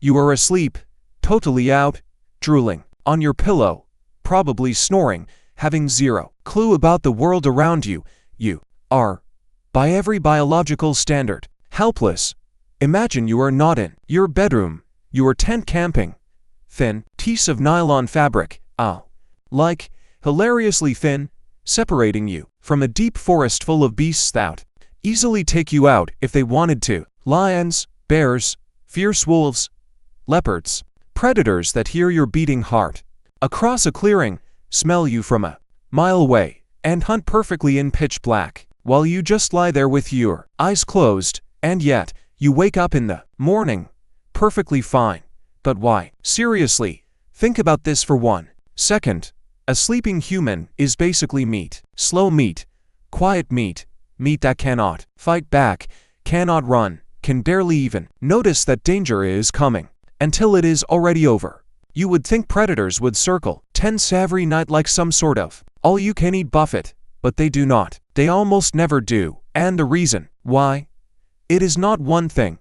You are asleep, totally out, drooling, on your pillow, probably snoring, having zero clue about the world around you. You are, by every biological standard, helpless. Imagine you are not in your bedroom, you are tent camping. Thin piece of nylon fabric, like, hilariously thin, separating you from a deep forest full of beasts that easily take you out if they wanted to. Lions, bears, fierce wolves, leopards, predators that hear your beating heart across a clearing, smell you from a mile away, and hunt perfectly in pitch black, while you just lie there with your eyes closed, and yet you wake up in the morning, perfectly fine. But why? Seriously, think about this for 1 second. A sleeping human is basically meat. Slow meat, quiet meat, meat that cannot fight back, cannot run, can barely even notice that danger is coming until it is already over. You would think predators would circle tents every night like some sort of all-you-can-eat buffet, but they do not. They almost never do. And the reason why? It is not one thing.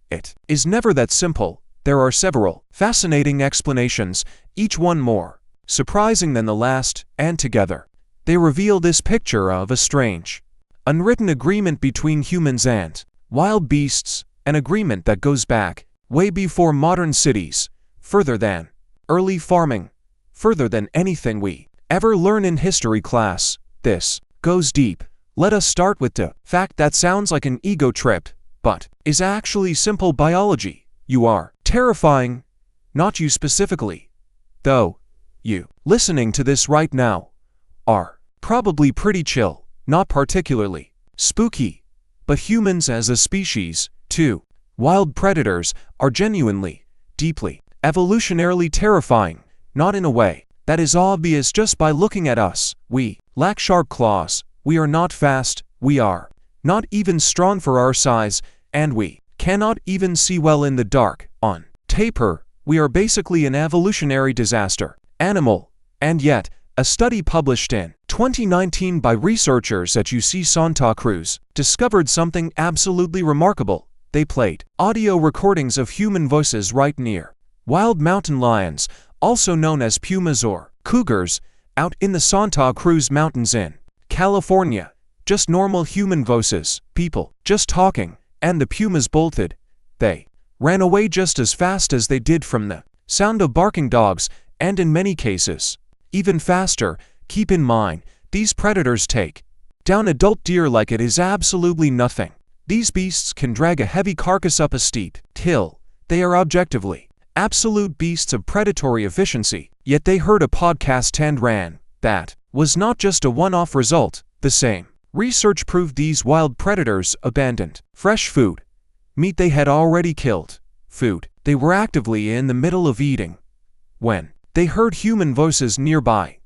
It is never that simple. There are several fascinating explanations, each one more surprising than the last, and together they reveal this picture of a strange, unwritten agreement between humans and wild beasts, an agreement that goes back way before modern cities, further than early farming, further than anything we ever learn in history class. This goes deep. Let us start with the fact that sounds like an ego trip, but is actually simple biology. You are terrifying, not you specifically, though. You, listening to this right now, are probably pretty chill, not particularly spooky, but humans as a species, too. Wild predators are genuinely, deeply, evolutionarily terrifying, not in a way that is obvious just by looking at us. We lack sharp claws, we are not fast, we are not even strong for our size, and we cannot even see well in the dark. On paper, we are basically an evolutionary disaster animal, and yet, a study published in 2019 by researchers at UC Santa Cruz discovered something absolutely remarkable. They played audio recordings of human voices right near wild mountain lions, also known as pumas or cougars, out in the Santa Cruz Mountains in California. Just normal human voices, people just talking, and the pumas bolted. They ran away just as fast as they did from the sound of barking dogs, and in many cases, even faster. Keep in mind, these predators take down adult deer like it is absolutely nothing. These beasts can drag a heavy carcass up a steep hill. They are objectively absolute beasts of predatory efficiency, yet they heard a podcast and ran. That was not just a one-off result. The same research proved these wild predators abandoned fresh food, meat they had already killed, food they were actively in the middle of eating. When they heard human voices nearby,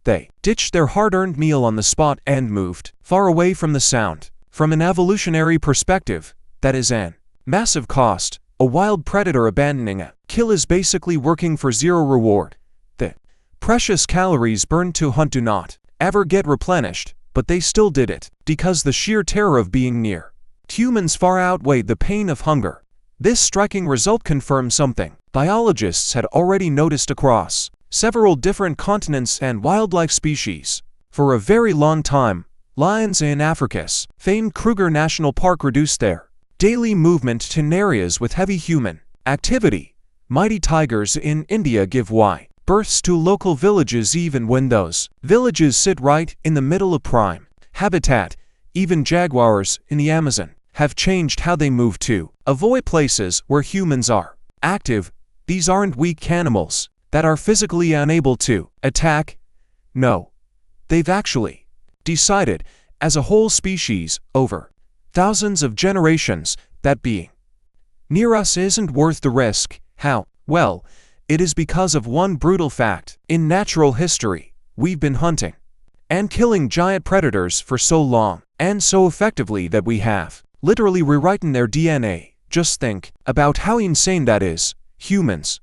they ditched their hard-earned meal on the spot and moved far away from the sound. From an evolutionary perspective, that is an massive cost. A wild predator abandoning a kill is basically working for zero reward. The precious calories burned to hunt do not ever get replenished, but they still did it because the sheer terror of being near humans far outweighed the pain of hunger. This striking result confirms something biologists had already noticed across several different continents and wildlife species. For a very long time, lions in Africa's famed Kruger National Park reduced their daily movement to areas with heavy human activity. Mighty tigers in India give births to local villages even when those villages sit right in the middle of prime habitat. Even jaguars in the Amazon have changed how they move to avoid places where humans are active. These aren't weak animals that are physically unable to attack. No, they've actually decided, as a whole species, over thousands of generations, that being near us isn't worth the risk. How? Well, it is because of one brutal fact. In natural history, we've been hunting and killing giant predators for so long, and so effectively that we have literally rewritten their DNA. Just think about how insane that is. Humans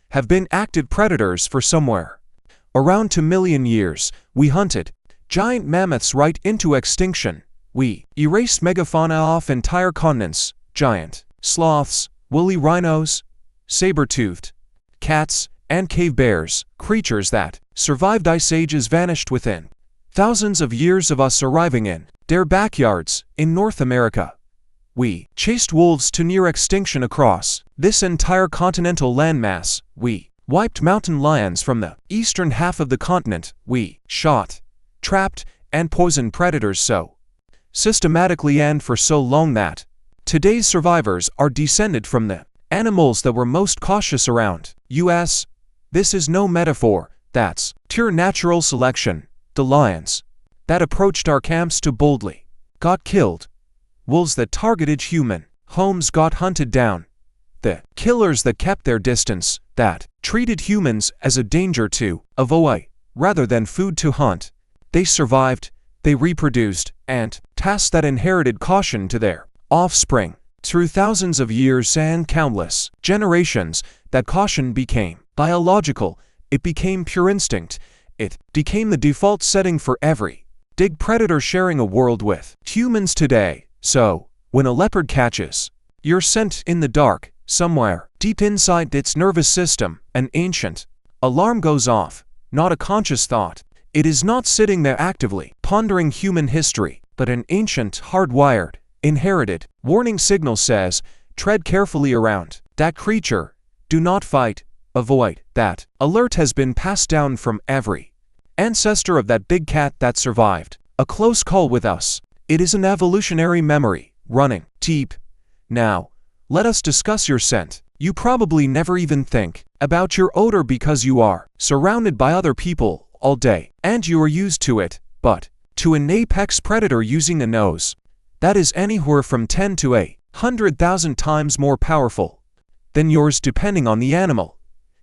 have been active predators for somewhere around 2 million years. We hunted giant mammoths right into extinction. We erased megafauna off entire continents, giant sloths, woolly rhinos, saber-toothed cats, and cave bears, creatures that survived ice ages vanished within thousands of years of us arriving in their backyards in North America. We chased wolves to near extinction across this entire continental landmass. We wiped mountain lions from the eastern half of the continent. We shot, trapped, and poisoned predators so systematically and for so long that today's survivors are descended from the animals that were most cautious around us. This is no metaphor, that's pure natural selection. The lions that approached our camps too boldly got killed. Wolves that targeted human homes got hunted down. The killers that kept their distance, that treated humans as a danger to avoid rather than food to hunt, they survived, they reproduced, and tasks that inherited caution to their offspring. Through thousands of years and countless generations, that caution became biological, it became pure instinct, it became the default setting for every big predator sharing a world with humans today. So, when a leopard catches your scent in the dark, somewhere deep inside its nervous system, an ancient alarm goes off, not a conscious thought. It is not sitting there actively pondering human history, but an ancient, hardwired, inherited warning signal says, tread carefully around that creature, do not fight, avoid. That alert has been passed down from every ancestor of that big cat that survived a close call with us. It is an evolutionary memory, running deep. Now, let us discuss your scent. You probably never even think about your odor because you are surrounded by other people all day, and you are used to it, but to an apex predator using a nose that is anywhere from 10 to 100,000 times more powerful than yours depending on the animal,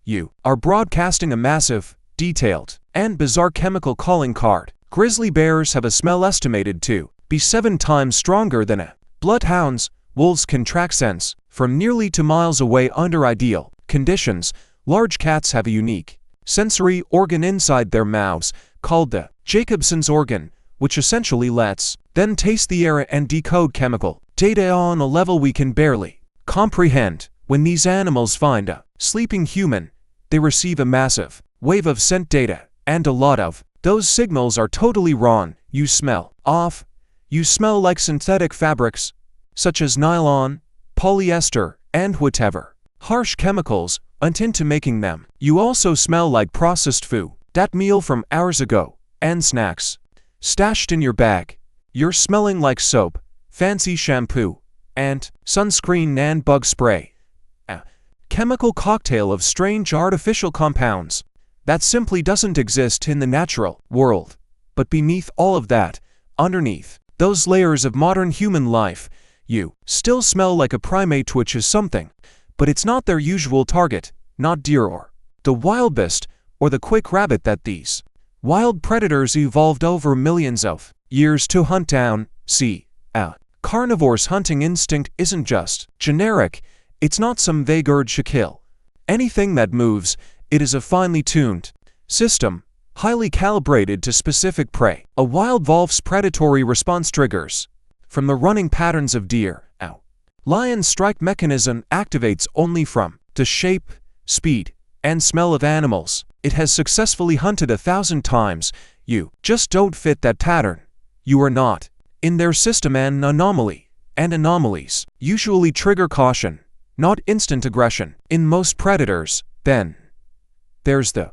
you are broadcasting a massive, detailed, and bizarre chemical calling card. Grizzly bears have a smell estimated to be 7 times stronger than a bloodhound's. Wolves can track scents from nearly 2 miles away under ideal conditions. Large cats have a unique sensory organ inside their mouths called the Jacobson's organ, which essentially lets them taste the air and decode chemical data on a level we can barely comprehend. When these animals find a sleeping human, they receive a massive wave of scent data, and a lot of those signals are totally wrong. You smell off. You smell like synthetic fabrics, such as nylon, polyester, and whatever harsh chemicals went into making them. You also smell like processed food, that meal from hours ago, and snacks stashed in your bag. You're smelling like soap, fancy shampoo, and sunscreen and bug spray. A chemical cocktail of strange artificial compounds that simply doesn't exist in the natural world. But beneath all of that, underneath those layers of modern human life, you still smell like a primate, which is something, but it's not their usual target, not deer or the wildebeest or the quick rabbit that these wild predators evolved over millions of years to hunt down. See, a carnivore's hunting instinct isn't just generic, it's not some vague urge to kill anything that moves. It is a finely tuned system, highly calibrated to specific prey. A wild wolf's predatory response triggers from the running patterns of deer. Lion's strike mechanism activates only from the shape, speed, and smell of animals it has successfully hunted 1,000 times. You just don't fit that pattern. You are not in their system. An anomaly, and anomalies usually trigger caution, not instant aggression. In most predators, then there's the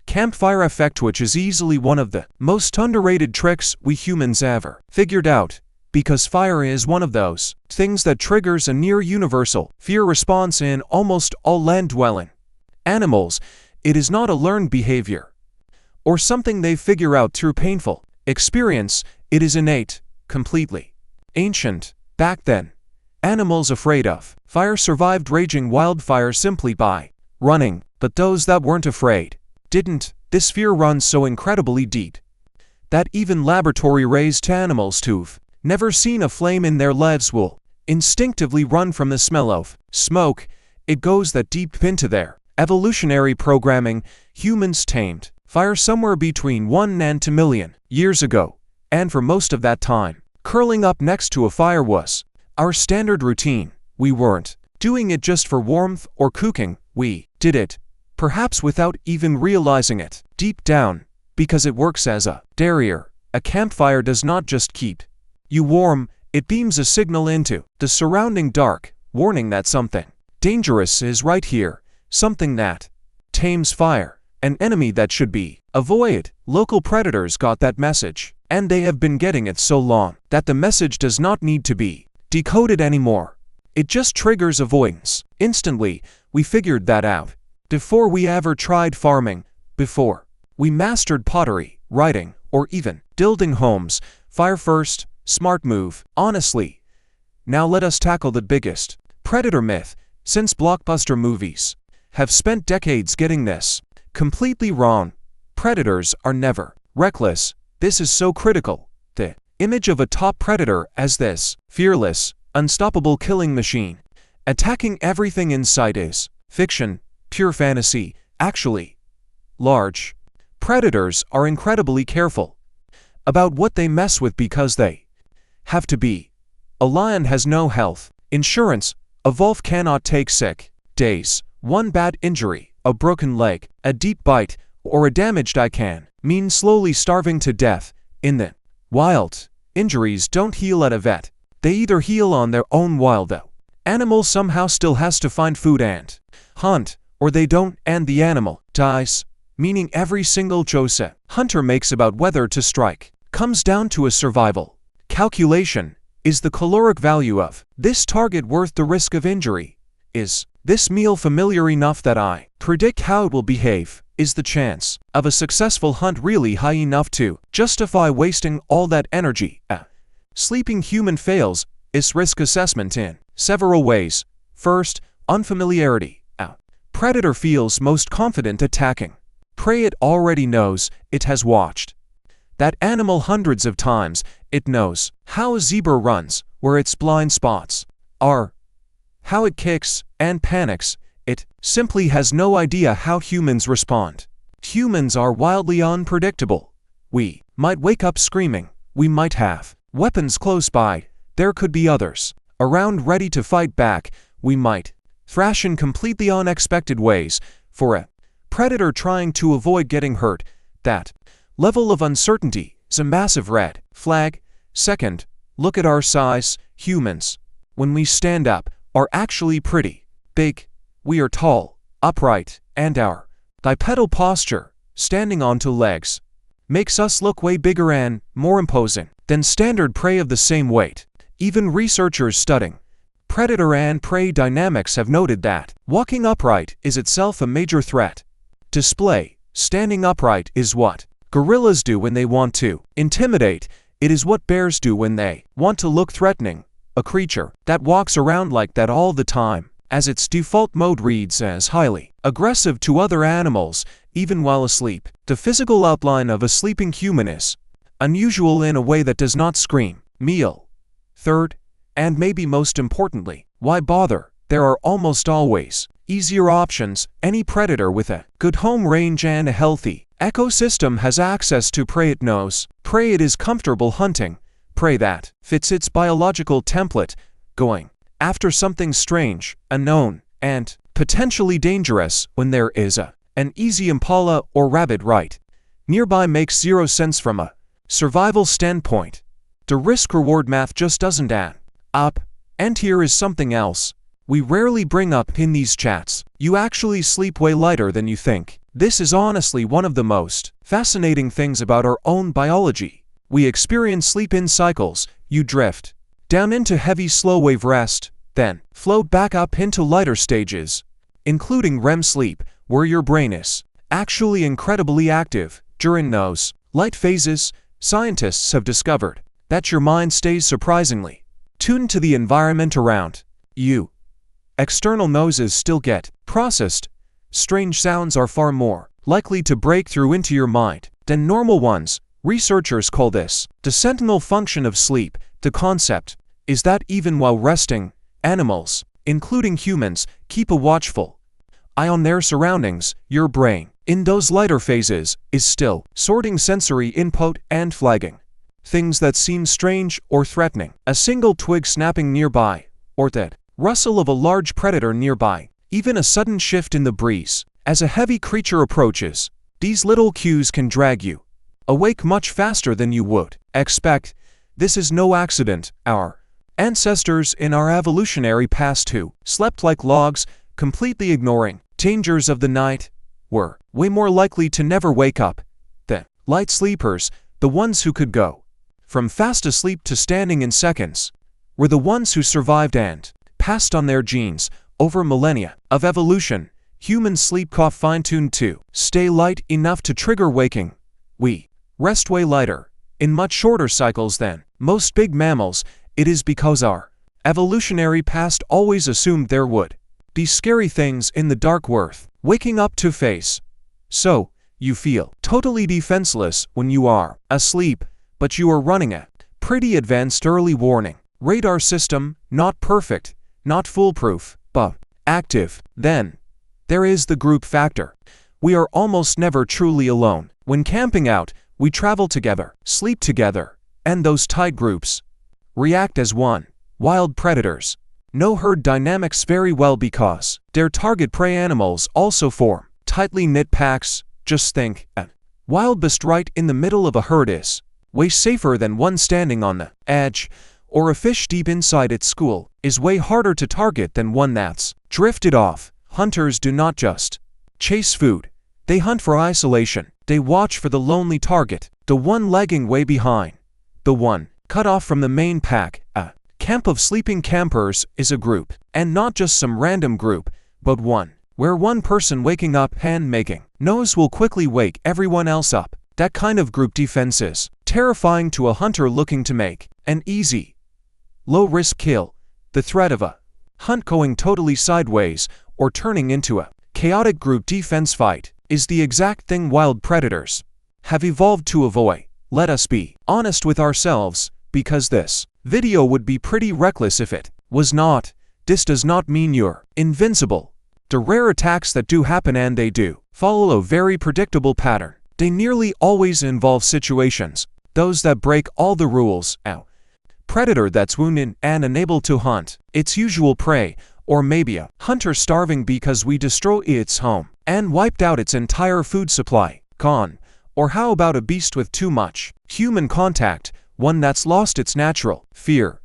campfire effect, which is easily one of the most underrated tricks we humans ever figured out, because fire is one of those things that triggers a near universal fear response in almost all land-dwelling animals. It is not a learned behavior or something they figure out through painful experience. It is innate, completely ancient. Back then, animals afraid of fire survived raging wildfire simply by running, but those that weren't afraid didn't. This fear runs so incredibly deep that even laboratory-raised animals who've never seen a flame in their lives will instinctively run from the smell of smoke. It goes that deep into their evolutionary programming. Humans tamed fire somewhere between 1 and 2 million years ago, and for most of that time, curling up next to a fire was our standard routine. We weren't doing it just for warmth or cooking. We did it, perhaps without even realizing it, deep down, because it works as a barrier. A campfire does not just keep you warm, it beams a signal into the surrounding dark, warning that something dangerous is right here, something that tames fire, an enemy that should be avoided. Local predators got that message, and they have been getting it so long that the message does not need to be decoded anymore. It just triggers avoidance. Instantly, we figured that out. Before we ever tried farming, before we mastered pottery, writing, or even building homes, fire first, smart move, honestly. Now let us tackle the biggest predator myth, since blockbuster movies have spent decades getting this completely wrong. Predators are never reckless. This is so critical. The image of a top predator as this fearless, unstoppable killing machine, attacking everything in sight is fiction, pure fantasy. Actually, large predators are incredibly careful about what they mess with because they have to be. A lion has no health insurance. A wolf cannot take sick days. One bad injury, a broken leg, a deep bite, or a damaged eye can mean slowly starving to death. In the wild, injuries don't heal at a vet. They either heal on their own while the animal somehow still has to find food and hunt, or they don't and the animal dies. Meaning every single choice a hunter makes about whether to strike comes down to a survival calculation. Is the caloric value of this target worth the risk of injury? Is this meal familiar enough that I predict how it will behave? Is the chance of a successful hunt really high enough to justify wasting all that energy? A sleeping human fails its risk assessment in several ways. First, unfamiliarity. A predator feels most confident attacking prey it already knows. It has watched that animal hundreds of times. It knows how a zebra runs, where its blind spots are, how it kicks and panics. It simply has no idea how humans respond. Humans are wildly unpredictable. We might wake up screaming. We might have weapons close by. There could be others around ready to fight back. We might thrash in completely unexpected ways. For a predator trying to avoid getting hurt, that level of uncertainty is a massive red flag. Second, look at our size. Humans, when we stand up, are actually pretty big. We are tall, upright, and our bipedal posture, standing onto legs, makes us look way bigger and more imposing than standard prey of the same weight. Even researchers studying predator and prey dynamics have noted that walking upright is itself a major threat. Display. Standing upright is what gorillas do when they want to intimidate. It is what bears do when they want to look threatening. A creature that walks around like that all the time, as its default mode reads as highly aggressive to other animals, even while asleep. The physical outline of a sleeping human is unusual in a way that does not scream meal. Third, and maybe most importantly, why bother? There are almost always easier options. Any predator with a good home range and a healthy ecosystem has access to prey it knows, prey it is comfortable hunting, prey that fits its biological template. Going after something strange, unknown, and potentially dangerous when there is an easy impala or rabbit right nearby makes zero sense from a survival standpoint. The risk-reward math just doesn't add up. And here is something else we rarely bring up in these chats. You actually sleep way lighter than you think. This is honestly one of the most fascinating things about our own biology. We experience sleep-in cycles. You drift down into heavy slow-wave rest, then float back up into lighter stages, including REM sleep, where your brain is actually incredibly active. During those light phases, scientists have discovered that your mind stays surprisingly tuned to the environment around you. External noises still get processed. Strange sounds are far more likely to break through into your mind than normal ones. Researchers call this the sentinel function of sleep. The concept is that even while resting, animals, including humans, keep a watchful eye on their surroundings. Your brain, in those lighter phases, is still sorting sensory input and flagging things that seem strange or threatening. A single twig snapping nearby, or that rustle of a large predator nearby, even a sudden shift in the breeze. As a heavy creature approaches, these little cues can drag you awake much faster than you would expect. This is no accident. Our ancestors in our evolutionary past who slept like logs, completely ignoring dangers of the night, were way more likely to never wake up. The light sleepers, the ones who could go from fast asleep to standing in seconds, were the ones who survived and passed on their genes over millennia of evolution. Humans sleep fine-tuned to stay light enough to trigger waking. We rest way lighter, in much shorter cycles than most big mammals. It is because our evolutionary past always assumed there would be scary things in the dark worth waking up to face. So, you feel totally defenseless when you are asleep, but you are running a pretty advanced early warning radar system, not perfect, not foolproof, but active. Then there is the group factor. We are almost never truly alone. When camping out, we travel together, sleep together, and those tight groups react as one. Wild predators know herd dynamics very well because their target prey animals also form tightly knit packs. Just think, a wild beast right in the middle of a herd is way safer than one standing on the edge, or a fish deep inside its school is way harder to target than one that's drifted off. Hunters do not just chase food, they hunt for isolation. They watch for the lonely target, the one lagging way behind, the one cut off from the main pack. A camp of sleeping campers is a group, and not just some random group, but one where one person waking up and making noise will quickly wake everyone else up. That kind of group defense is terrifying to a hunter looking to make an easy, low-risk kill. The threat of a hunt going totally sideways or turning into a chaotic group defense fight is the exact thing wild predators have evolved to avoid. Let us be honest with ourselves, because this video would be pretty reckless if it was not. This does not mean you're invincible. The rare attacks that do happen, and they do follow a very predictable pattern. They nearly always involve situations, those that break all the rules. A predator that's wounded and unable to hunt its usual prey, or maybe a hunter starving because we destroyed its home and wiped out its entire food supply. Gone. Or how about a beast with too much human contact, one that's lost its natural fear?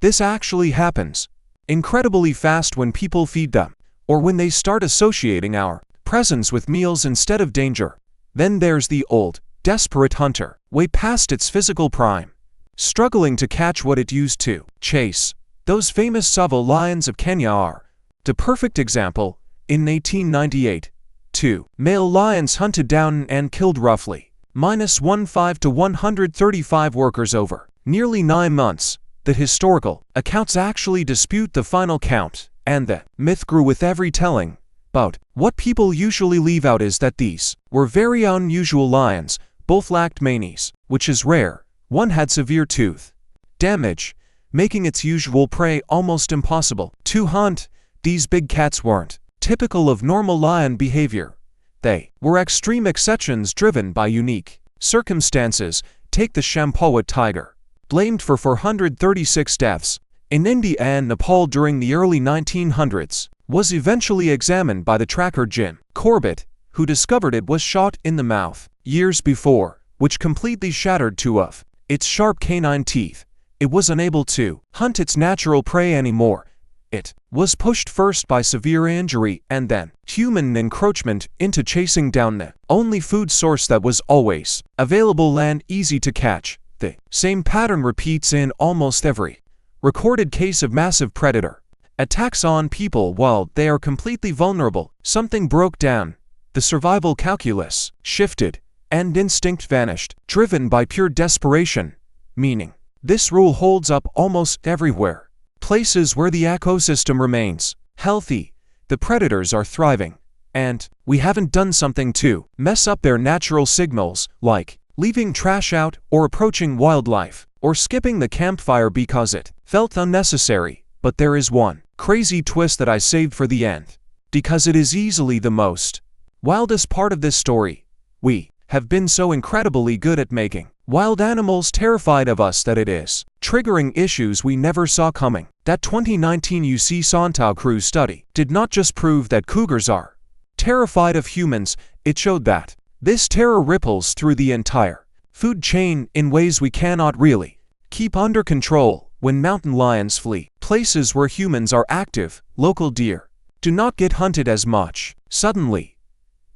This actually happens incredibly fast when people feed them, or when they start associating our presence with meals instead of danger. Then there's the old, desperate hunter, way past its physical prime, struggling to catch what it used to chase. Those famous Tsavo lions of Kenya are the perfect example. In 1898, 2 male lions hunted down and killed roughly -15 to 135 workers over nearly 9 months. The historical accounts actually dispute the final count, and the myth grew with every telling. But what people usually leave out is that these were very unusual lions. Both lacked manes, which is rare. One had severe tooth damage, making its usual prey almost impossible to hunt. These big cats weren't typical of normal lion behavior. They were extreme exceptions driven by unique circumstances. Take the Champawat tiger, blamed for 436 deaths in India and Nepal during the early 1900s, was eventually examined by the tracker Jim Corbett, who discovered it was shot in the mouth years before, which completely shattered 2 of its sharp canine teeth. It was unable to hunt its natural prey anymore. It was pushed first by severe injury and then human encroachment into chasing down the only food source that was always available and easy to catch. The same pattern repeats in almost every recorded case of massive predator attacks on people while they are completely vulnerable. Something broke down. The survival calculus shifted, and instinct vanished, driven by pure desperation. Meaning, this rule holds up almost everywhere. Places where the ecosystem remains healthy, the predators are thriving, and we haven't done something to mess up their natural signals, like leaving trash out, or approaching wildlife, or skipping the campfire because it felt unnecessary. But there is one crazy twist that I saved for the end, because it is easily the most wildest part of this story. We have been so incredibly good at making wild animals terrified of us that it is triggering issues we never saw coming. That 2019 UC Santa Cruz study did not just prove that cougars are terrified of humans, it showed that this terror ripples through the entire food chain in ways we cannot really keep under control. When mountain lions flee places where humans are active, local deer do not get hunted as much. Suddenly,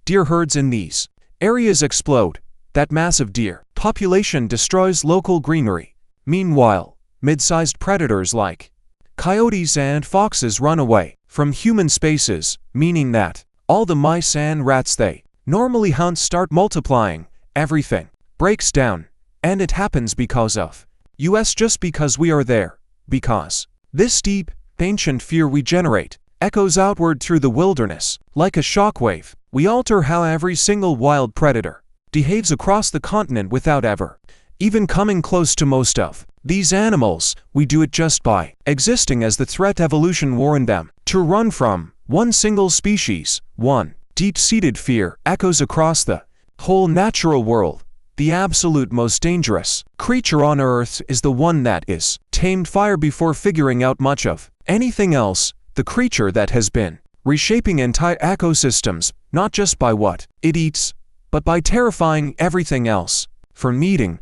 deer herds in these areas explode. That massive deer population destroys local greenery. Meanwhile, mid-sized predators like coyotes and foxes run away from human spaces, meaning that all the mice and rats they normally hunt start multiplying. Everything breaks down, and it happens because of us, just because we are there. Because this deep, ancient fear we generate echoes outward through the wilderness. Like a shockwave, we alter how every single wild predator behaves across the continent without ever even coming close to most of these animals. We do it just by existing as the threat evolution warned them to run from. One single species, one deep-seated fear echoes across the whole natural world. The absolute most dangerous creature on Earth is the one that is tamed fire before figuring out much of anything else. The creature that has been reshaping entire ecosystems, not just by what it eats, but by terrifying everything else. From eating,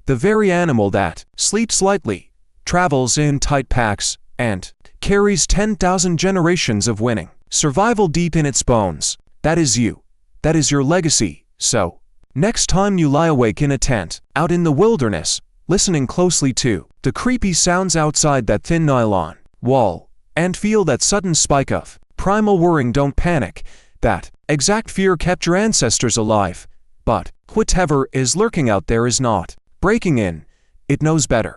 the very animal that sleeps lightly, travels in tight packs, and carries 10,000 generations of winning survival deep in its bones. That is you. That is your legacy. So, next time you lie awake in a tent, out in the wilderness, listening closely to the creepy sounds outside that thin nylon wall, and feel that sudden spike of primal worrying, don't panic. That exact fear kept your ancestors alive. But whatever is lurking out there is not breaking in. It knows better.